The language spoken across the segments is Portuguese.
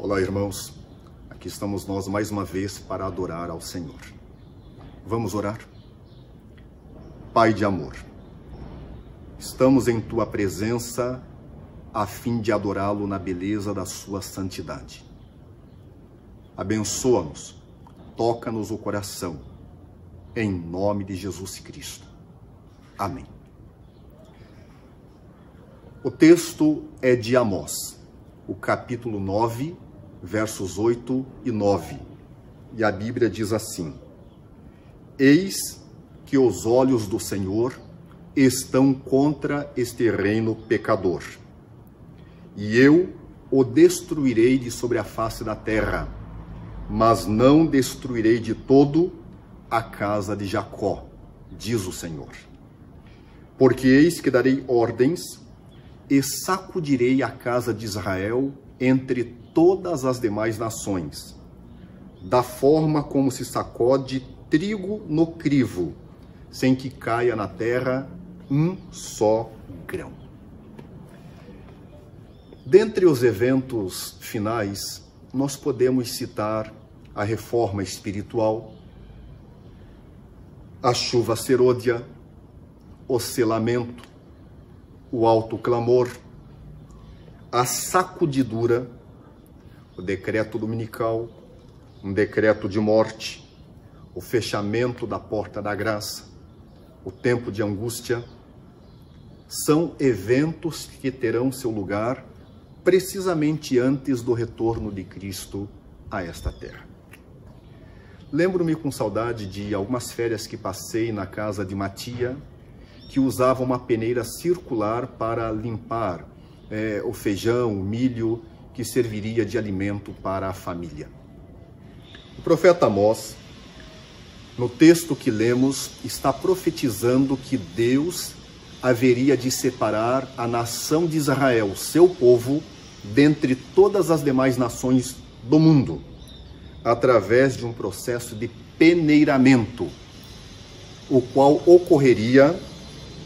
Olá, irmãos. Aqui estamos nós mais uma vez para adorar ao Senhor. Vamos orar? Pai de amor, estamos em Tua presença a fim de adorá-lo na beleza da Sua santidade. Abençoa-nos, toca-nos o coração, em nome de Jesus Cristo. Amém. O texto é de Amós, o capítulo 9, versos 8 e 9. E a Bíblia diz assim: Eis que os olhos do Senhor estão contra este reino pecador, e eu o destruirei de sobre a face da terra, mas não destruirei de todo a casa de Jacó, diz o Senhor. Porque eis que darei ordens e sacudirei a casa de Israel entre todas as demais nações, da forma como se sacode trigo no crivo, sem que caia na terra um só grão. Dentre os eventos finais, nós podemos citar a reforma espiritual, a chuva serôdia, o selamento, o alto clamor, a sacudidura, o decreto dominical, um decreto de morte, o fechamento da porta da graça, o tempo de angústia, são eventos que terão seu lugar precisamente antes do retorno de Cristo a esta terra. Lembro-me com saudade de algumas férias que passei na casa de uma tia, que usava uma peneira circular para limpar o feijão, o milho, que serviria de alimento para a família. O profeta Amós, no texto que lemos, está profetizando que Deus haveria de separar a nação de Israel, seu povo, dentre todas as demais nações do mundo, através de um processo de peneiramento, o qual ocorreria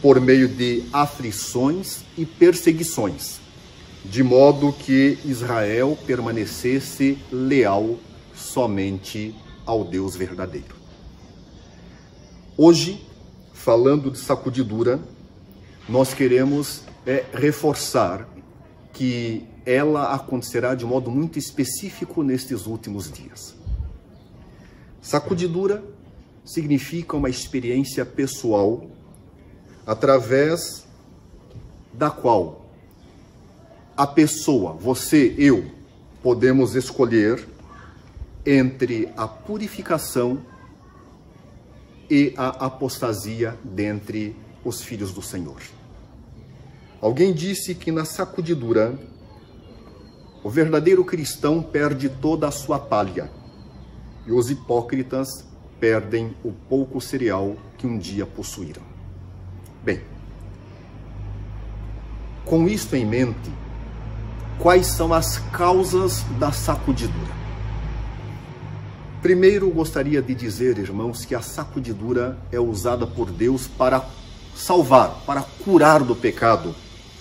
por meio de aflições e perseguições, de modo que Israel permanecesse leal somente ao Deus verdadeiro. Hoje, falando de sacudidura, nós queremos reforçar que ela acontecerá de modo muito específico nestes últimos dias. Sacudidura significa uma experiência pessoal através da qual a pessoa, você, eu, podemos escolher entre a purificação e a apostasia dentre os filhos do Senhor. Alguém disse que na sacudidura, o verdadeiro cristão perde toda a sua palha e os hipócritas perdem o pouco cereal que um dia possuíram. Bem, com isto em mente, quais são as causas da sacudidura? Primeiro, gostaria de dizer, irmãos, que a sacudidura é usada por Deus para salvar, para curar do pecado,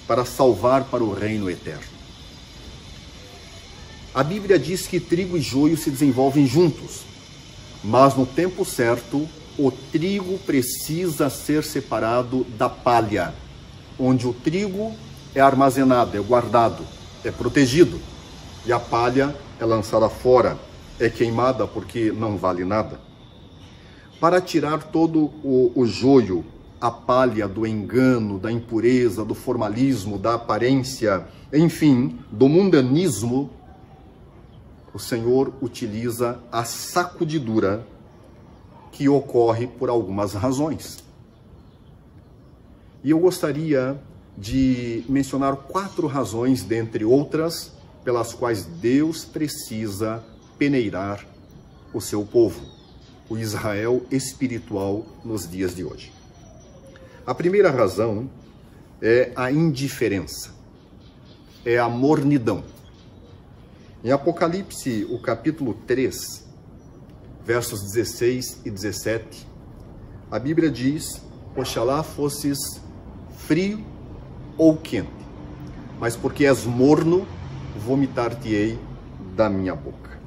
para salvar para o reino eterno. A Bíblia diz que trigo e joio se desenvolvem juntos, mas no tempo certo, o trigo precisa ser separado da palha, onde o trigo é armazenado, é guardado, é protegido, e a palha é lançada fora, é queimada porque não vale nada. Para tirar todo o joio, a palha do engano, da impureza, do formalismo, da aparência, enfim, do mundanismo, o Senhor utiliza a sacudidura, que ocorre por algumas razões. E eu gostaria de mencionar 4 razões, dentre outras, pelas quais Deus precisa peneirar o seu povo, o Israel espiritual nos dias de hoje. A primeira razão é a indiferença, é a mornidão. Em Apocalipse, o capítulo 3, versos 16 e 17, a Bíblia diz: Oxalá fosses frio ou quente, mas porque és morno, vomitar-te-ei da minha boca.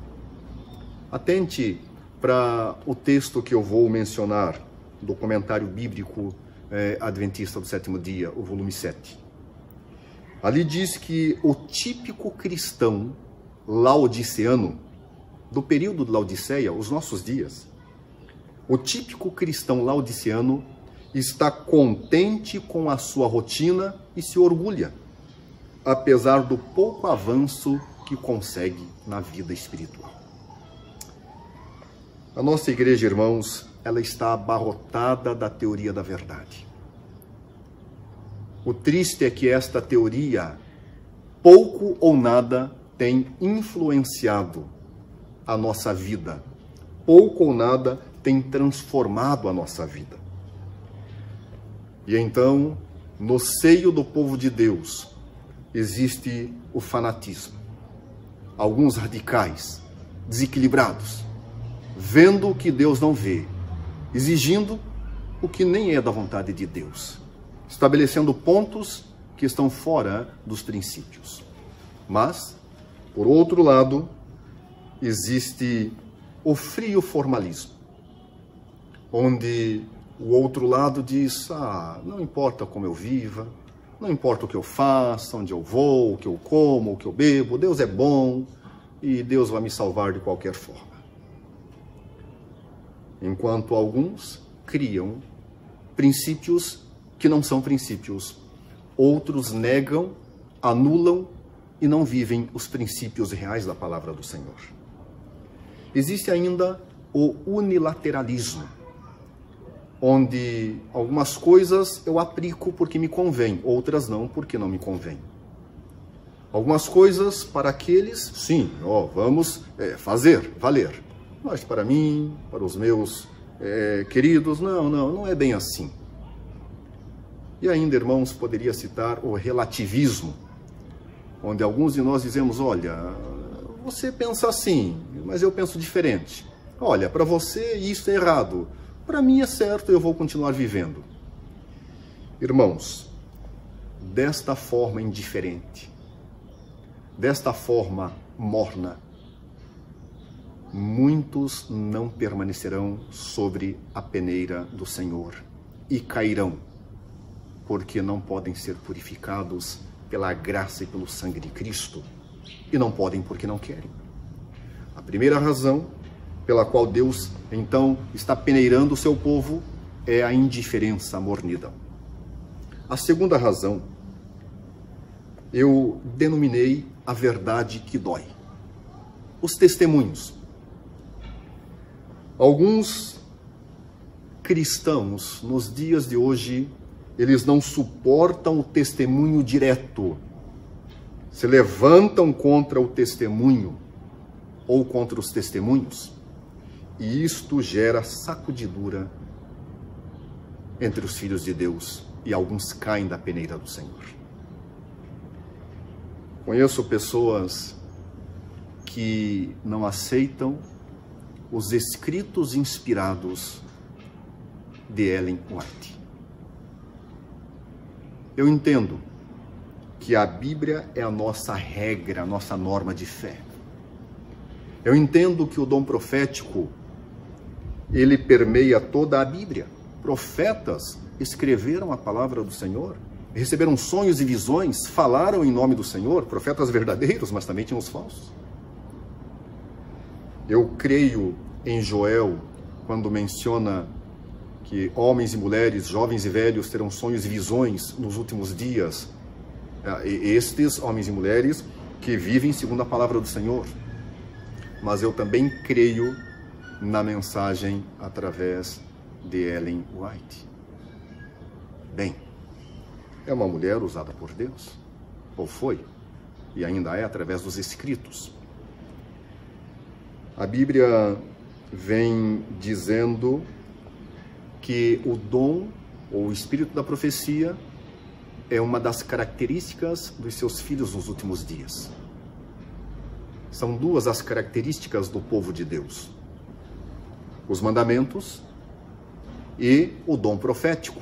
Atente para o texto que eu vou mencionar do comentário bíblico Adventista do Sétimo Dia, o volume 7. Ali diz que o típico cristão laodiceano, do período de Laodiceia, os nossos dias, o típico cristão laodiceano está contente com a sua rotina e se orgulha, apesar do pouco avanço que consegue na vida espiritual. A nossa igreja, irmãos, ela está abarrotada da teoria da verdade. O triste é que esta teoria, pouco ou nada, tem influenciado a nossa vida. Pouco ou nada tem transformado a nossa vida. E então, no seio do povo de Deus, existe o fanatismo. Alguns radicais, desequilibrados, vendo o que Deus não vê, exigindo o que nem é da vontade de Deus, estabelecendo pontos que estão fora dos princípios. Mas, por outro lado, existe o frio formalismo, onde o outro lado diz, não importa como eu viva, não importa o que eu faça, onde eu vou, o que eu como, o que eu bebo, Deus é bom e Deus vai me salvar de qualquer forma. Enquanto alguns criam princípios que não são princípios, outros negam, anulam e não vivem os princípios reais da palavra do Senhor. Existe ainda o unilateralismo, onde algumas coisas eu aplico porque me convém, outras não porque não me convém. Algumas coisas para aqueles, sim, vamos fazer, valer. Mas para mim, para os meus queridos, não é bem assim. E ainda, irmãos, poderia citar o relativismo, onde alguns de nós dizemos, olha, você pensa assim, mas eu penso diferente. Olha, para você isso é errado, para mim é certo, eu vou continuar vivendo. Irmãos, desta forma indiferente, desta forma morna, muitos não permanecerão sobre a peneira do Senhor e cairão, porque não podem ser purificados pela graça e pelo sangue de Cristo, e não podem porque não querem. A primeira razão pela qual Deus, então, está peneirando o seu povo é a indiferença, a mornidão. A segunda razão, eu denominei a verdade que dói. Os testemunhos. Alguns cristãos, nos dias de hoje, eles não suportam o testemunho direto. Se levantam contra o testemunho ou contra os testemunhos. E isto gera sacudidura entre os filhos de Deus. E alguns caem da peneira do Senhor. Conheço pessoas que não aceitam os escritos inspirados de Ellen White. Eu entendo que a Bíblia é a nossa regra, a nossa norma de fé. Eu entendo que o dom profético, ele permeia toda a Bíblia. Profetas escreveram a palavra do Senhor, receberam sonhos e visões, falaram em nome do Senhor, profetas verdadeiros, mas também tinham os falsos. Eu creio em Joel, quando menciona que homens e mulheres, jovens e velhos, terão sonhos e visões nos últimos dias. Estes homens e mulheres que vivem segundo a palavra do Senhor. Mas eu também creio na mensagem através de Ellen White. Bem, é uma mulher usada por Deus, ou foi, e ainda é através dos escritos. A Bíblia vem dizendo que o dom, ou o espírito da profecia, é uma das características dos seus filhos nos últimos dias. São duas as características do povo de Deus: os mandamentos e o dom profético.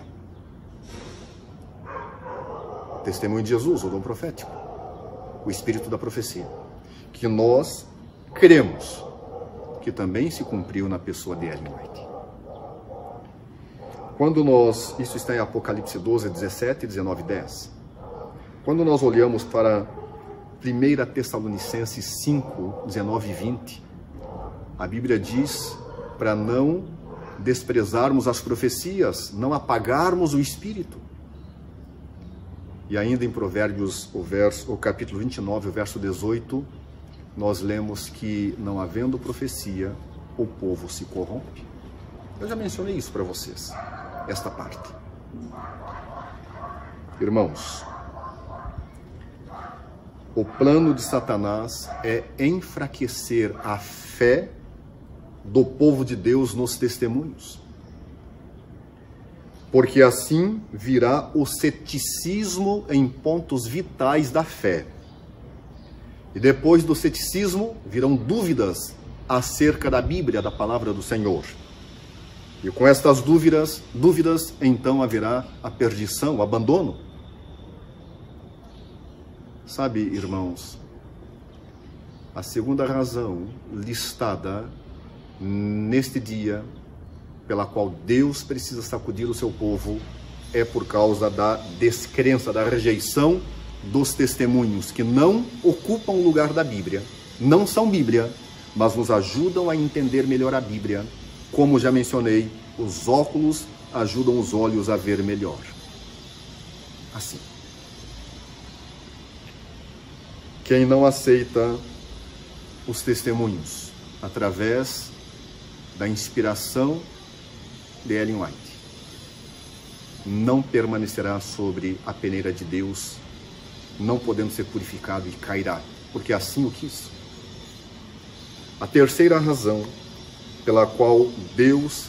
O testemunho de Jesus, o dom profético, o espírito da profecia, que nós cremos que também se cumpriu na pessoa de Ellen White. Isso está em Apocalipse 12, 17, 19 e 10. Quando nós olhamos para 1 Tessalonicenses 5, 19 e 20, a Bíblia diz para não desprezarmos as profecias, não apagarmos o Espírito. E ainda em Provérbios, o capítulo 29, o verso 18, nós lemos que, não havendo profecia, o povo se corrompe. Eu já mencionei isso para vocês, esta parte. Irmãos, o plano de Satanás é enfraquecer a fé do povo de Deus nos testemunhos. Porque assim virá o ceticismo em pontos vitais da fé. E depois do ceticismo virão dúvidas acerca da Bíblia, da palavra do Senhor. E com estas dúvidas, então haverá a perdição, o abandono. Sabe, irmãos, a segunda razão listada neste dia, pela qual Deus precisa sacudir o seu povo, é por causa da descrença, da rejeição dos testemunhos que não ocupam o lugar da Bíblia, não são Bíblia, mas nos ajudam a entender melhor a Bíblia. Como já mencionei, os óculos ajudam os olhos a ver melhor. Assim. Quem não aceita os testemunhos através da inspiração de Ellen White não permanecerá sobre a peneira de Deus, não podendo ser purificado e cairá, porque assim o quis. A terceira razão pela qual Deus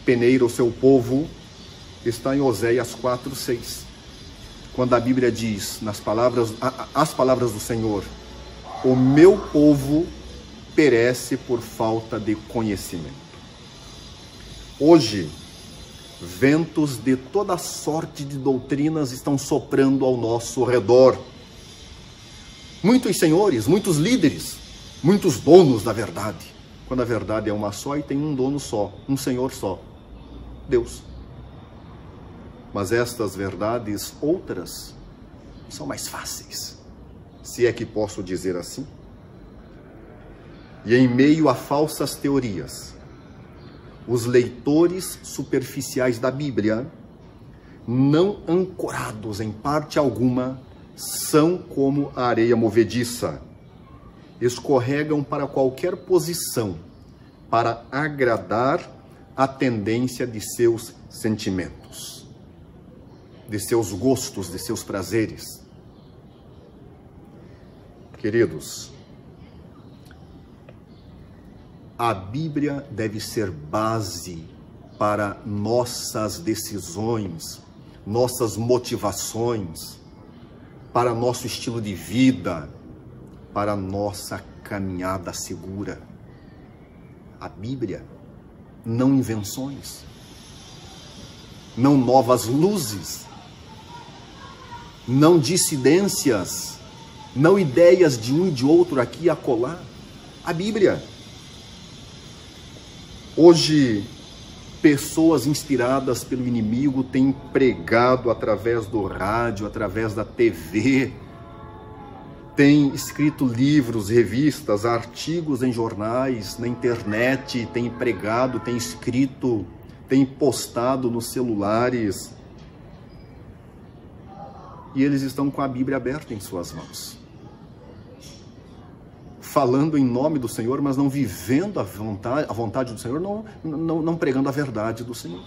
peneira o seu povo está em Oséias 4:6, quando a Bíblia diz, as palavras do Senhor: o meu povo perece por falta de conhecimento. Hoje, ventos de toda sorte de doutrinas estão soprando ao nosso redor. Muitos senhores, muitos líderes, muitos donos da verdade, quando a verdade é uma só e tem um dono só, um Senhor só, Deus. Mas estas verdades outras são mais fáceis, se é que posso dizer assim. E em meio a falsas teorias, os leitores superficiais da Bíblia, não ancorados em parte alguma, são como a areia movediça. Escorregam para qualquer posição, para agradar a tendência de seus sentimentos, de seus gostos, de seus prazeres. Queridos, a Bíblia deve ser base para nossas decisões, nossas motivações, para nosso estilo de vida, para nossa caminhada segura. A Bíblia, não invenções, não novas luzes, não dissidências, não ideias de um e de outro aqui e acolá. A Bíblia. Hoje, pessoas inspiradas pelo inimigo têm pregado através do rádio, através da TV, têm escrito livros, revistas, artigos em jornais, na internet, têm pregado, têm escrito, têm postado nos celulares. E eles estão com a Bíblia aberta em suas mãos, falando em nome do Senhor, mas não vivendo a vontade do Senhor, não pregando a verdade do Senhor.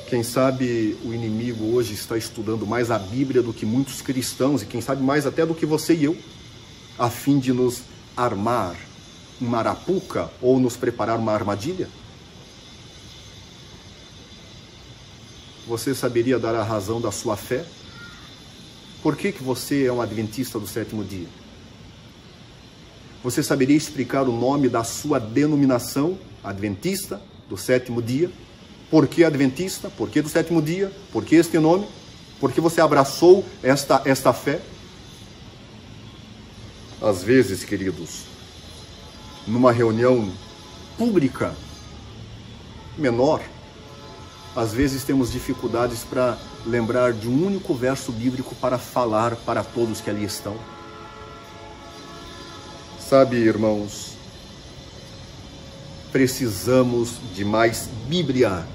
Quem sabe o inimigo hoje está estudando mais a Bíblia do que muitos cristãos, e quem sabe mais até do que você e eu, a fim de nos armar uma arapuca ou nos preparar uma armadilha. Você saberia dar a razão da sua fé? Por que você é um adventista do sétimo dia? Você saberia explicar o nome da sua denominação, adventista do sétimo dia? Por que adventista? Por que do sétimo dia? Por que este nome? Por que você abraçou esta fé? Às vezes, queridos, numa reunião pública menor, às vezes temos dificuldades para lembrar de um único verso bíblico para falar para todos que ali estão. Sabe, irmãos, precisamos de mais Bíblia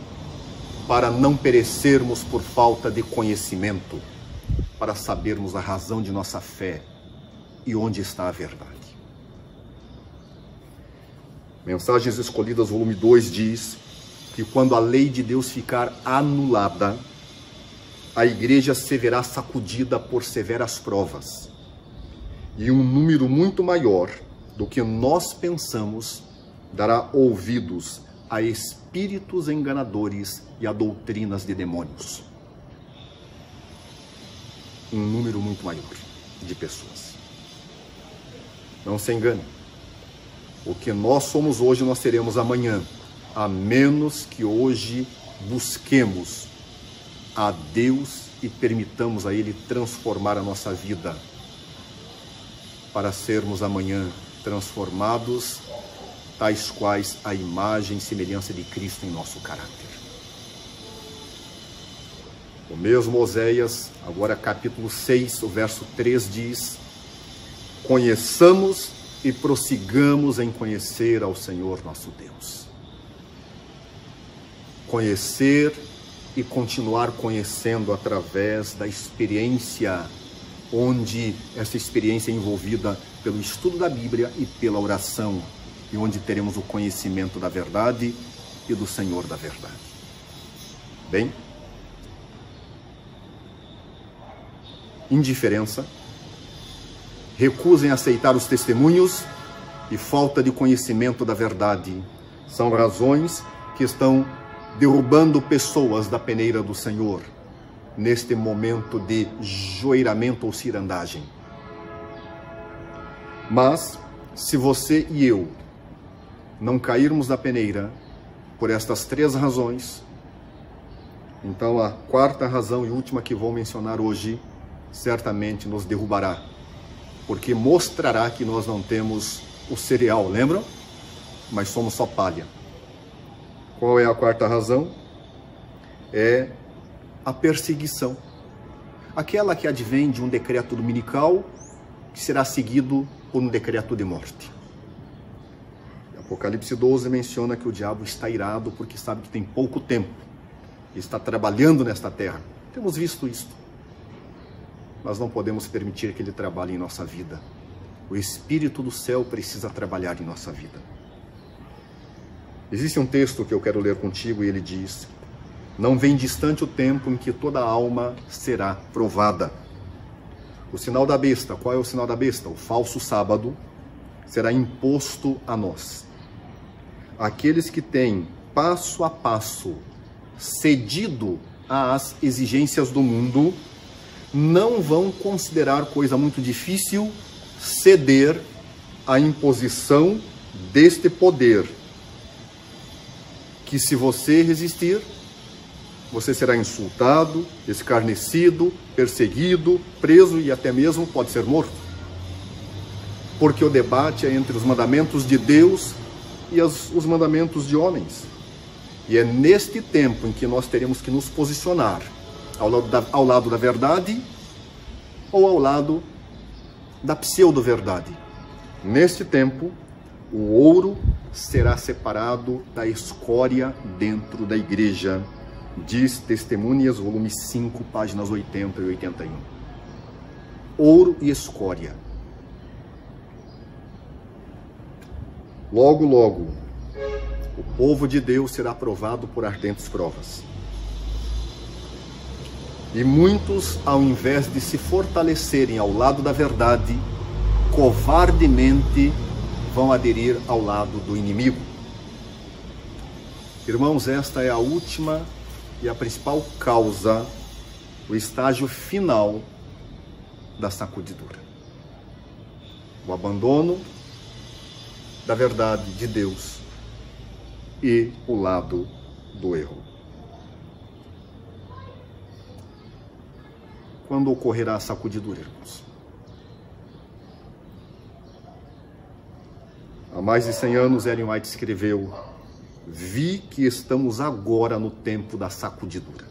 para não perecermos por falta de conhecimento, para sabermos a razão de nossa fé e onde está a verdade. Mensagens Escolhidas, volume 2, diz que quando a lei de Deus ficar anulada, a igreja se verá sacudida por severas provas, e um número muito maior do que nós pensamos dará ouvidos a espíritos enganadores e a doutrinas de demônios. Um número muito maior de pessoas. Não se engane. O que nós somos hoje, nós seremos amanhã, a menos que hoje busquemos a Deus e permitamos a Ele transformar a nossa vida, para sermos amanhã transformados, tais quais a imagem e semelhança de Cristo em nosso caráter. O mesmo Oséias, agora capítulo 6, o verso 3 diz: conheçamos e prossigamos em conhecer ao Senhor nosso Deus. Conhecer e continuar conhecendo através da experiência, onde essa experiência é envolvida pelo estudo da Bíblia e pela oração, e onde teremos o conhecimento da verdade e do Senhor da verdade. Bem, indiferença, recusa em aceitar os testemunhos e falta de conhecimento da verdade são razões que estão derrubando pessoas da peneira do Senhor neste momento de joeiramento ou cirandagem. Mas, se você e eu não cairmos da peneira por estas três razões, então a quarta razão e última que vou mencionar hoje certamente nos derrubará, porque mostrará que nós não temos o cereal, lembram? Mas somos só palha. Qual é a quarta razão? É a perseguição. Aquela que advém de um decreto dominical que será seguido por um decreto de morte. Apocalipse 12 menciona que o diabo está irado porque sabe que tem pouco tempo e está trabalhando nesta terra. Temos visto isto. Mas não podemos permitir que ele trabalhe em nossa vida. O Espírito do céu precisa trabalhar em nossa vida. Existe um texto que eu quero ler contigo e ele diz: não vem distante o tempo em que toda alma será provada. O sinal da besta, qual é o sinal da besta? O falso sábado será imposto a nós. Aqueles que têm passo a passo cedido às exigências do mundo não vão considerar coisa muito difícil ceder à imposição deste poder, que se você resistir, você será insultado, escarnecido, perseguido, preso e até mesmo pode ser morto. Porque o debate é entre os mandamentos de Deus e os mandamentos de homens. E é neste tempo em que nós teremos que nos posicionar ao lado da verdade ou ao lado da pseudo-verdade. Neste tempo, o ouro será separado da escória dentro da igreja. Diz Testemunhas, volume 5, páginas 80 e 81. Ouro e escória. Logo, logo, o povo de Deus será provado por ardentes provas. E muitos, ao invés de se fortalecerem ao lado da verdade, covardemente vão aderir ao lado do inimigo. Irmãos, esta é a última e a principal causa, o estágio final da sacudidura. O abandono da verdade de Deus e o lado do erro. Quando ocorrerá a sacudidura, irmãos? Há mais de 100 anos, Ellen White escreveu: vi que estamos agora no tempo da sacudidura.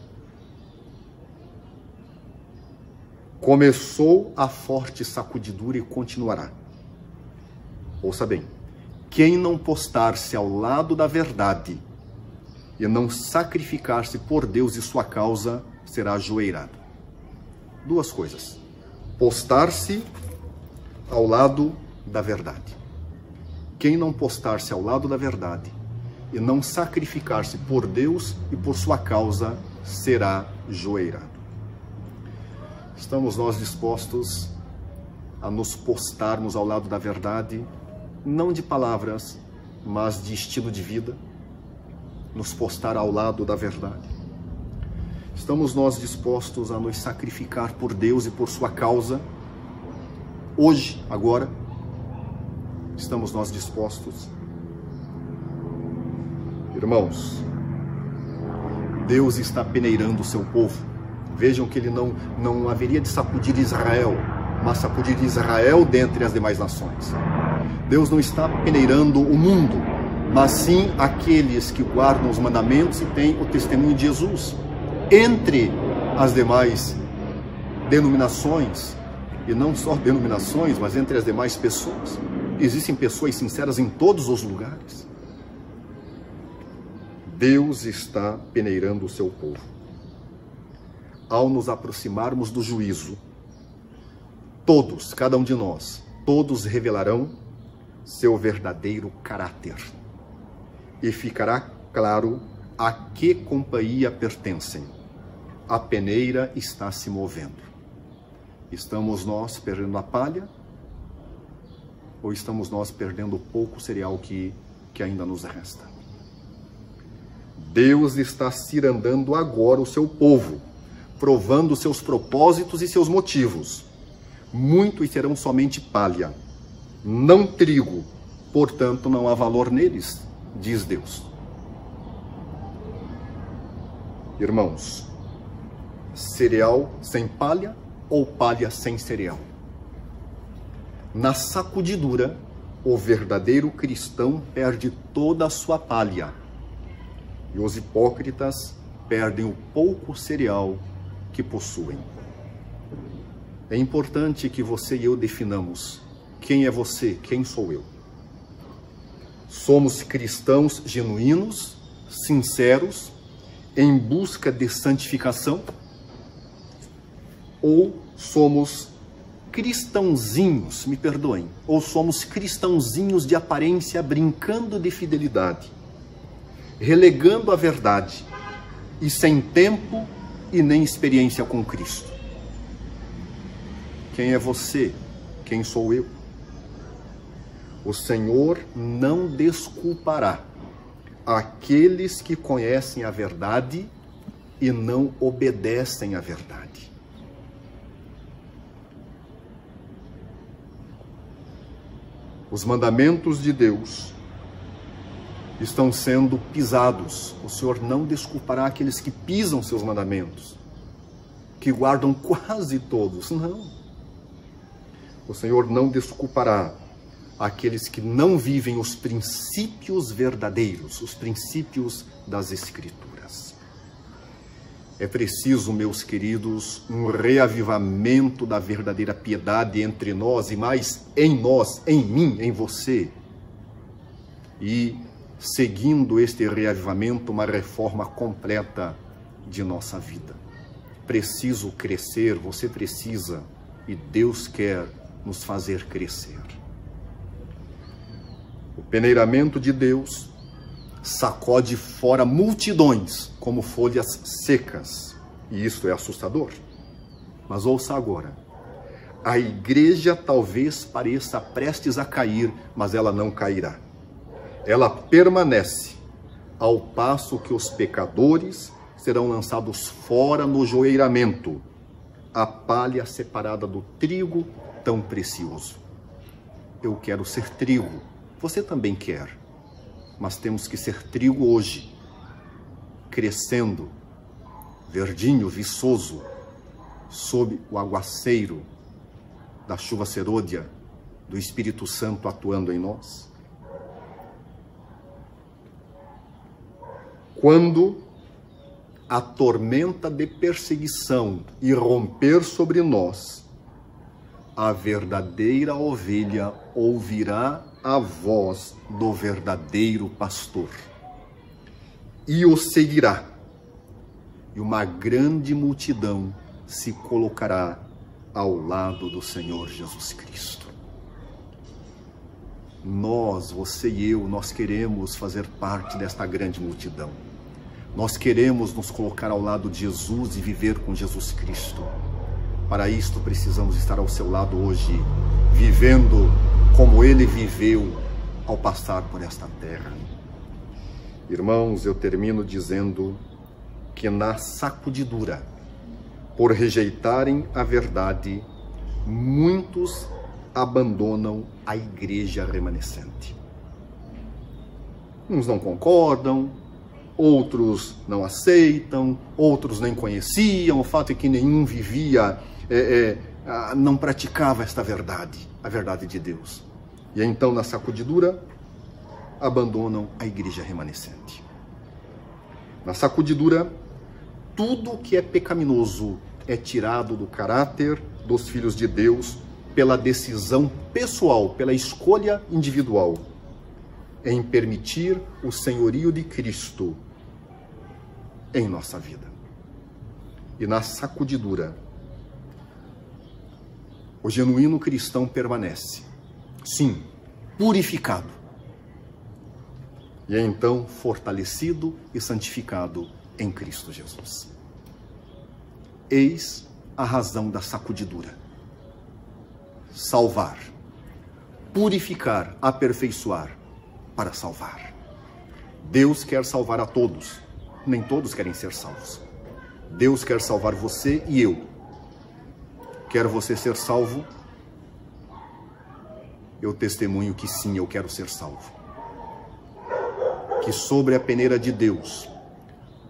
Começou a forte sacudidura e continuará. Ouça bem, quem não postar-se ao lado da verdade e não sacrificar-se por Deus e sua causa, será ajoelhado. Duas coisas: postar-se ao lado da verdade. Quem não postar-se ao lado da verdade e não sacrificar-se por Deus e por sua causa, será ajoelhado. Estamos nós dispostos a nos postarmos ao lado da verdade, não de palavras, mas de estilo de vida, nos postar ao lado da verdade? Estamos nós dispostos a nos sacrificar por Deus e por sua causa? Hoje, agora, estamos nós dispostos? Irmãos, Deus está peneirando o seu povo. Vejam que ele não haveria de sacudir Israel, mas sacudir Israel dentre as demais nações. Deus não está peneirando o mundo, mas sim aqueles que guardam os mandamentos e têm o testemunho de Jesus. Entre as demais denominações, e não só denominações, mas entre as demais pessoas, existem pessoas sinceras em todos os lugares. Deus está peneirando o seu povo. Ao nos aproximarmos do juízo, todos, cada um de nós, todos revelarão seu verdadeiro caráter. E ficará claro a que companhia pertencem. A peneira está se movendo. Estamos nós perdendo a palha? Ou estamos nós perdendo o pouco cereal que ainda nos resta? Deus está cirandando agora o seu povo, provando seus propósitos e seus motivos. Muitos serão somente palha, não trigo, portanto não há valor neles, diz Deus. Irmãos, cereal sem palha ou palha sem cereal? Na sacudidura, o verdadeiro cristão perde toda a sua palha e os hipócritas perdem o pouco cereal que possuem. É importante que você e eu definamos quem é você, quem sou eu. Somos cristãos genuínos, sinceros, em busca de santificação? Ou somos cristãozinhos, me perdoem, ou somos cristãozinhos de aparência brincando de fidelidade, relegando a verdade e sem tempo e nem experiência com Cristo? Quem é você? Quem sou eu? O Senhor não desculpará aqueles que conhecem a verdade e não obedecem à verdade. Os mandamentos de Deus estão sendo pisados. O Senhor não desculpará aqueles que pisam seus mandamentos, que guardam quase todos. Não. O Senhor não desculpará aqueles que não vivem os princípios verdadeiros, os princípios das Escrituras. É preciso, meus queridos, um reavivamento da verdadeira piedade entre nós e mais em nós, em mim, em você. E, seguindo este reavivamento, uma reforma completa de nossa vida. Preciso crescer, você precisa, e Deus quer nos fazer crescer. O peneiramento de Deus sacode fora multidões como folhas secas, e isso é assustador. Mas ouça agora, a igreja talvez pareça prestes a cair, mas ela não cairá. Ela permanece, ao passo que os pecadores serão lançados fora no joeiramento, a palha separada do trigo tão precioso. Eu quero ser trigo, você também quer, mas temos que ser trigo hoje, crescendo, verdinho, viçoso, sob o aguaceiro da chuva serôdia, do Espírito Santo atuando em nós. Quando a tormenta de perseguição irromper sobre nós, a verdadeira ovelha ouvirá a voz do verdadeiro pastor e o seguirá, e uma grande multidão se colocará ao lado do Senhor Jesus Cristo. Nós, você e eu, nós queremos fazer parte desta grande multidão. Nós queremos nos colocar ao lado de Jesus e viver com Jesus Cristo. Para isto, precisamos estar ao seu lado hoje, vivendo como ele viveu ao passar por esta terra. Irmãos, eu termino dizendo que na sacudidura, por rejeitarem a verdade, muitos abandonam a igreja remanescente. Uns não concordam, outros não aceitam, outros nem conheciam. O fato é que nenhum vivia, não praticava esta verdade, a verdade de Deus. E então, na sacudidura, abandonam a igreja remanescente. Na sacudidura, tudo que é pecaminoso é tirado do caráter dos filhos de Deus pela decisão pessoal, pela escolha individual, em permitir o senhorio de Cristo em nossa vida. E na sacudidura, o genuíno cristão permanece, sim, purificado, e é então fortalecido e santificado em Cristo Jesus. Eis a razão da sacudidura: salvar, purificar, aperfeiçoar para salvar. Deus quer salvar a todos, nem todos querem ser salvos. Deus quer salvar você e eu. Quer você ser salvo? Eu testemunho que sim, eu quero ser salvo. Que sobre a peneira de Deus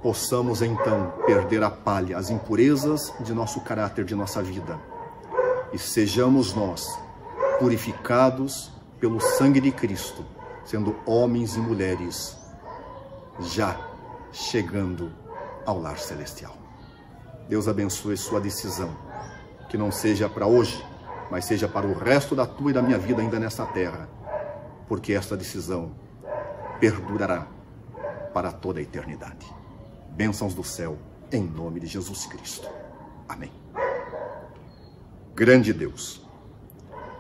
possamos então perder a palha, as impurezas de nosso caráter, de nossa vida, e sejamos nós purificados pelo sangue de Cristo, sendo homens e mulheres já chegando ao lar celestial. Deus abençoe sua decisão, que não seja para hoje, mas seja para o resto da tua e da minha vida ainda nessa terra, porque esta decisão perdurará para toda a eternidade. Bênçãos do céu, em nome de Jesus Cristo. Amém. Grande Deus,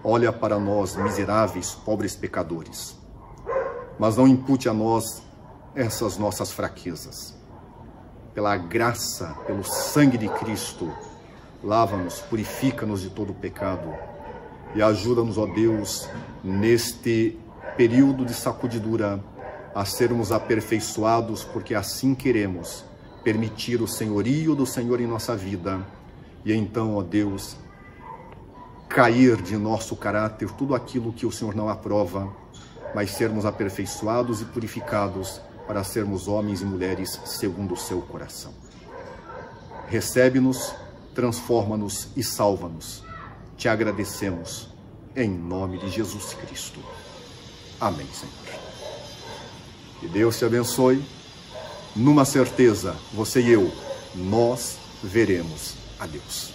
olha para nós, miseráveis, pobres pecadores, mas não impute a nós essas nossas fraquezas. Pela graça, pelo sangue de Cristo, lava-nos, purifica-nos de todo o pecado e ajuda-nos, ó Deus, neste período de sacudidura, a sermos aperfeiçoados, porque assim queremos permitir o senhorio do Senhor em nossa vida, e então, ó Deus, cair de nosso caráter tudo aquilo que o Senhor não aprova, mas sermos aperfeiçoados e purificados para sermos homens e mulheres segundo o seu coração. Recebe-nos, transforma-nos e salva-nos. Te agradecemos em nome de Jesus Cristo. Amém, Senhor. Que Deus te abençoe. Numa certeza, você e eu, nós veremos a Deus.